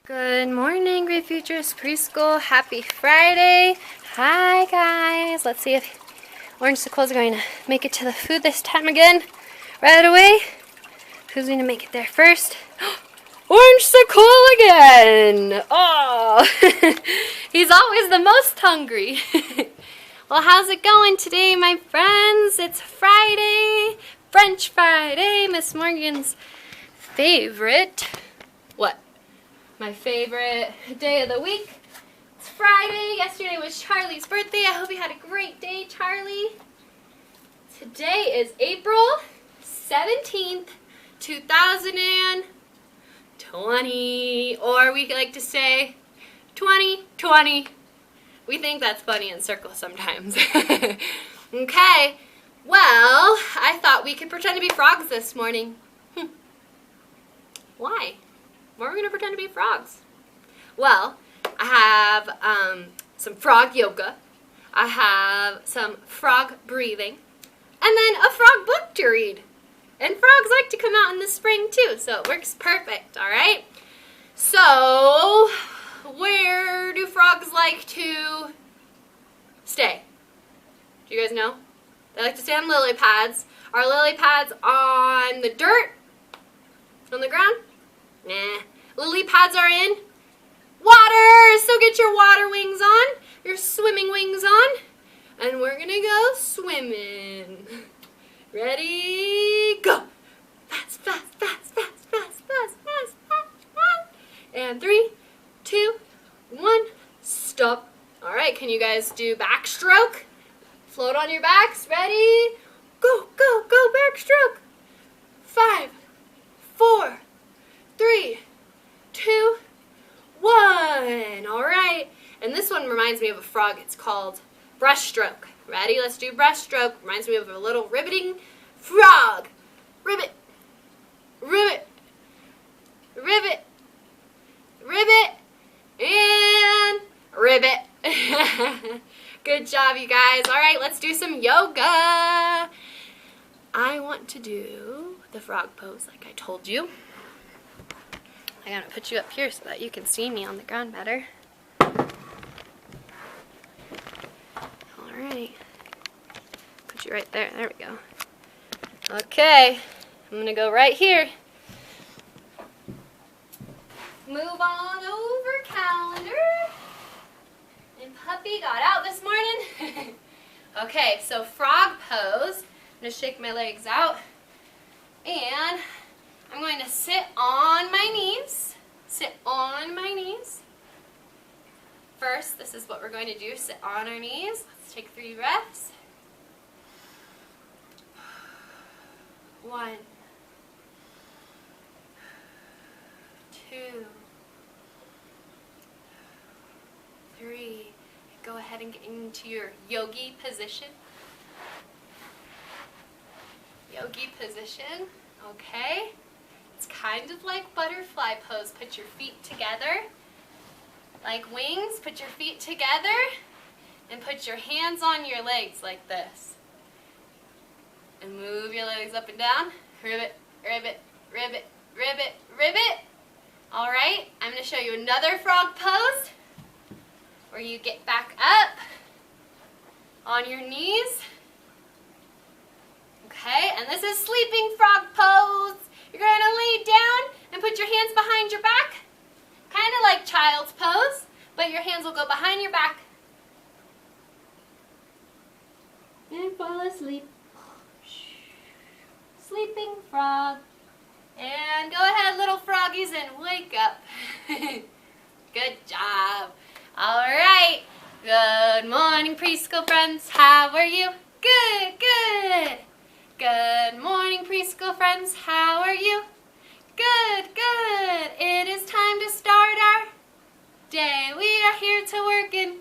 Good morning, Great Futures Preschool. Happy Friday. Hi, guys. Let's see if Orange Sickle's going to make it to the food this time again. Right away. Who's going to make it there first? Orange Sickle again. Oh, he's always the most hungry. Well, how's it going today, my friends? It's Friday. French Friday. Miss Morgan's favorite. What? My favorite day of the week. It's Friday. Yesterday was Charlie's birthday. I hope you had a great day, Charlie. Today is April 17th, 2020. Or we like to say 2020. We think that's funny in circles sometimes. Okay. Well, I thought we could pretend to be frogs this morning. Why? Why are we going to pretend to be frogs? Well, I have some frog yoga. I have some frog breathing. And then a frog book to read. And frogs like to come out in the spring too, so it works perfect, all right? So, where do frogs like to stay? Do you guys know? They like to stay on lily pads. Are lily pads on the dirt? On the ground? Nah. Lily pads are in water, so get your water wings on, your swimming wings on, and we're gonna go swimming. Ready, go. Fast, fast, fast, fast, fast, fast, fast, fast, fast. And 3, 2, 1, stop. All right, can you guys do backstroke? Float on your backs, ready? Go, go, go, backstroke. 5, 4, 3, 2, 1. All right. And this one reminds me of a frog. It's called breaststroke. Ready? Let's do breaststroke. Reminds me of a little ribbiting frog. Ribbit. Ribbit. Ribbit. Ribbit. And ribbit. Good job, you guys. All right, let's do some yoga. I want to do the frog pose like I told you. I gotta put you up here so that you can see me on the ground better. Alright. Put you right there. There we go. Okay. I'm gonna go right here. Move on over, calendar. And puppy got out this morning. Okay, so frog pose. I'm gonna shake my legs out. And I'm going to sit on my knees. Sit on my knees. First, this is what we're going to do. Sit on our knees. Let's take 3 breaths. 1, 2, 3. Go ahead and get into your yogi position. Yogi position. Okay. It's kind of like butterfly pose. Put your feet together, like wings. Put your feet together, and put your hands on your legs like this. And move your legs up and down. Ribbit, ribbit, ribbit, ribbit, ribbit. All right, I'm going to show you another frog pose where you get back up on your knees. Okay, and this is sleeping frog pose. You're going to lay down and put your hands behind your back, kind of like child's pose, but your hands will go behind your back. And fall asleep. Sleeping frog. And go ahead, little froggies, and wake up. Good job. All right. Good morning, preschool friends. How are you? Good, good. Good morning, preschool friends. How are you? Good, good. It is time to start our day. We are here to work and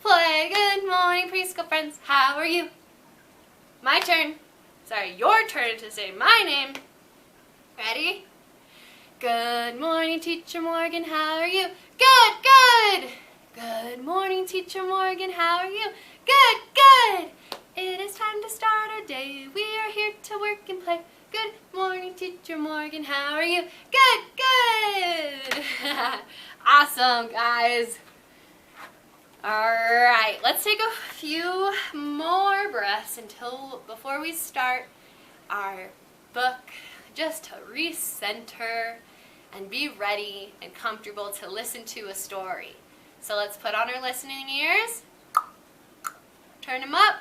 play. Good morning, preschool friends. How are you? My turn. Sorry, your turn to say my name. Ready? Good morning, Teacher Morgan. How are you? Good, good. Good morning, Teacher Morgan. How are you? Good, good. It is time to start our day. We are here to work and play. Good morning, Teacher Morgan. How are you? Good, good. Awesome, guys. All right, let's take a few more breaths before we start our book, just to recenter and be ready and comfortable to listen to a story. So let's put on our listening ears. Turn them up.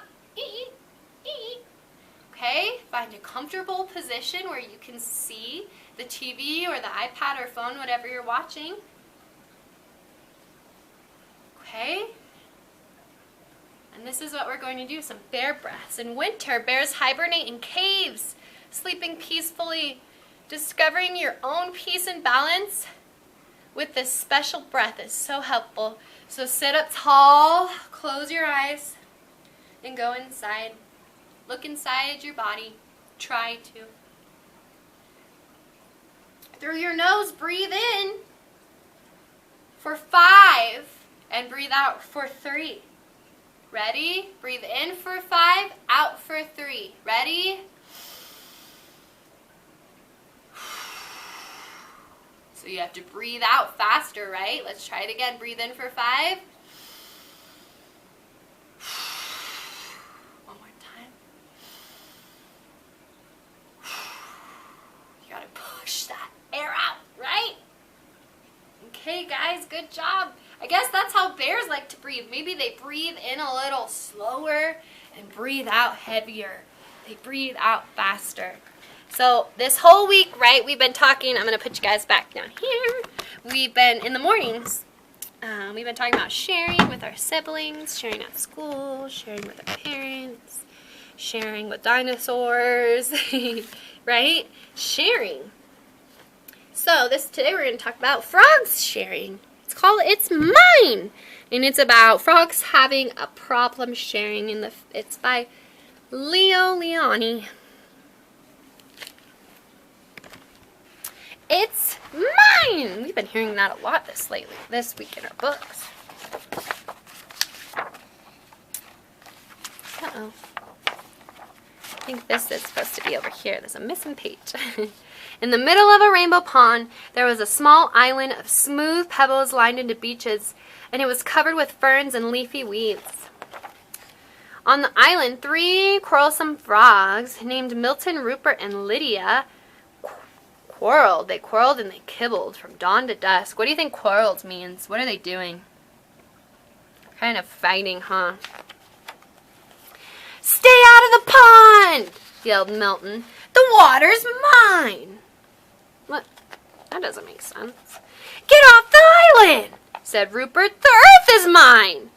Okay, find a comfortable position where you can see the TV or the iPad or phone, whatever you're watching. Okay, and this is what we're going to do, some bear breaths. In winter, bears hibernate in caves, sleeping peacefully. Discovering your own peace and balance with this special breath is so helpful. So sit up tall, close your eyes, and go inside. Look inside your body. Try to. Through your nose, breathe in for 5 and breathe out for 3. Ready? Breathe in for 5, out for 3. Ready? So you have to breathe out faster, right? Let's try it again. Breathe in for 5. One more time. You gotta push that air out, right? Okay, guys, good job. I guess that's how bears like to breathe. Maybe they breathe in a little slower and breathe out heavier. They breathe out faster. So this whole week, right, we've been talking, I'm going to put you guys back down here. We've been, in the mornings, we've been talking about sharing with our siblings, sharing at school, sharing with our parents, sharing with dinosaurs, right? Sharing. So today we're going to talk about frogs sharing. It's Mine. And it's about frogs having a problem sharing. It's by Lionni. It's mine! We've been hearing that a lot this week in our books. Uh-oh. I think this is supposed to be over here. There's a missing page. In the middle of a rainbow pond, there was a small island of smooth pebbles lined into beaches, and it was covered with ferns and leafy weeds. On the island, 3 quarrelsome frogs, named Milton, Rupert, and Lydia, quarreled. They quarreled and they kibbled from dawn to dusk. What do you think quarreled means? What are they doing? Kind of fighting, huh? Stay out of the pond! Yelled Milton. The water's mine! What? That doesn't make sense. Get off the island! Said Rupert. The earth is mine!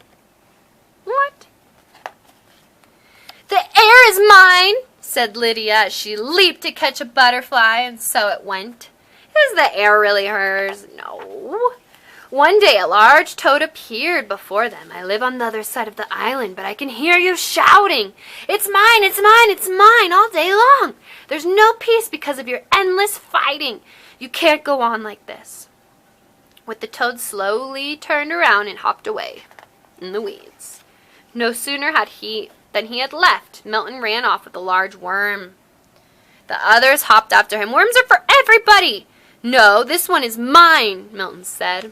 What? The air is mine! Said Lydia as she leaped to catch a butterfly, and so it went. Is the air really hers? No. One day a large toad appeared before them. I live on the other side of the island, but I can hear you shouting. It's mine, it's mine, it's mine all day long. There's no peace because of your endless fighting. You can't go on like this. With the toad slowly turned around and hopped away in the weeds. No sooner than he had left, Milton ran off with a large worm. The others hopped after him. Worms are for everybody! No, this one is mine, Milton said.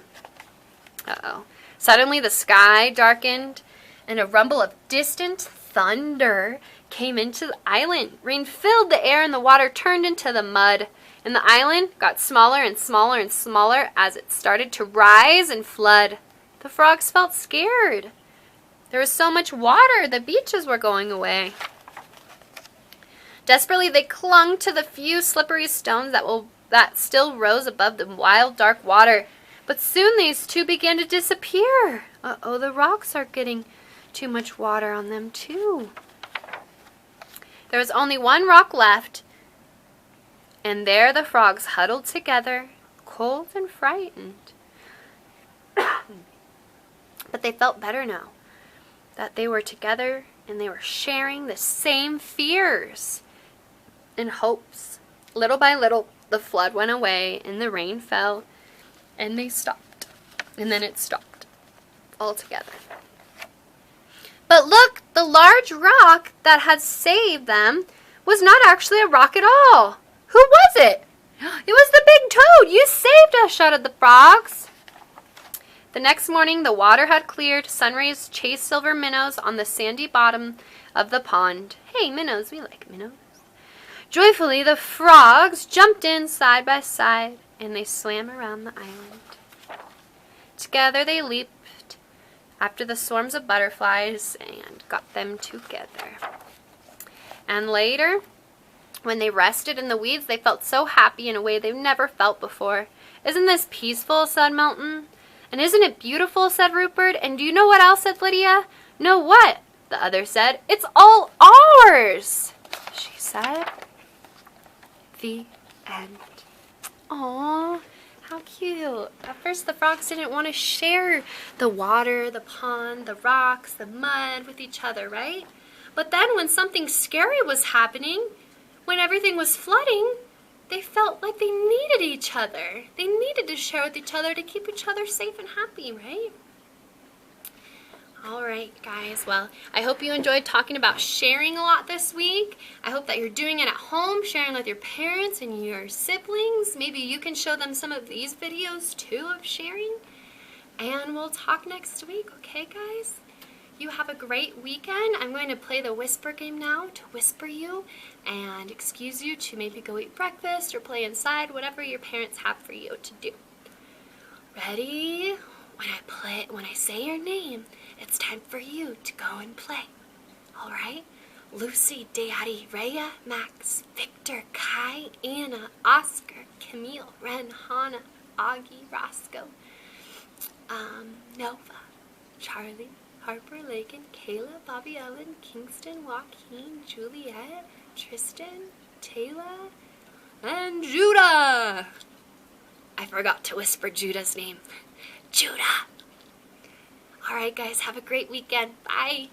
Uh-oh. Suddenly the sky darkened, and a rumble of distant thunder came into the island. Rain filled the air, and the water turned into the mud. And the island got smaller and smaller and smaller as it started to rise and flood. The frogs felt scared. There was so much water, the beaches were going away. Desperately, they clung to the few slippery stones that still rose above the wild, dark water. But soon these too began to disappear. Uh-oh, the rocks are getting too much water on them too. There was only one rock left, and there the frogs huddled together, cold and frightened. But they felt better now, that they were together and they were sharing the same fears and hopes. Little by little, the flood went away and the rain fell and they stopped. And then it stopped altogether. But look, the large rock that had saved them was not actually a rock at all. Who was it? It was the big toad. You saved us, shouted the frogs. The next morning, the water had cleared. Sun rays chased silver minnows on the sandy bottom of the pond. Hey, minnows, we like minnows. Joyfully, the frogs jumped in side by side, and they swam around the island. Together they leaped after the swarms of butterflies and got them together. And later, when they rested in the weeds, they felt so happy in a way they've never felt before. Isn't this peaceful, said Milton. And isn't it beautiful, said Rupert. And do you know what else, said Lydia. Know what? The other said. It's all ours, she said. The end. Aww, how cute. At first the frogs didn't want to share the water, the pond, the rocks, the mud with each other, right? But then when something scary was happening, when everything was flooding, they felt like they needed each other. They needed to share with each other to keep each other safe and happy, right? All right, guys. Well, I hope you enjoyed talking about sharing a lot this week. I hope that you're doing it at home, sharing with your parents and your siblings. Maybe you can show them some of these videos, too, of sharing. And we'll talk next week, okay, guys? You have a great weekend. I'm going to play the whisper game now to whisper you and excuse you to maybe go eat breakfast or play inside, whatever your parents have for you to do. Ready? When I say your name, it's time for you to go and play. All right? Lucy, Daddy, Rhea, Max, Victor, Kai, Anna, Oscar, Camille, Ren, Hannah, Augie, Roscoe, Nova, Charlie, Harper, Lakin, Kayla, Bobby Ellen, Kingston, Joaquin, Juliet, Tristan, Taylor, and Judah. I forgot to whisper Judah's name. Judah. All right, guys, have a great weekend. Bye.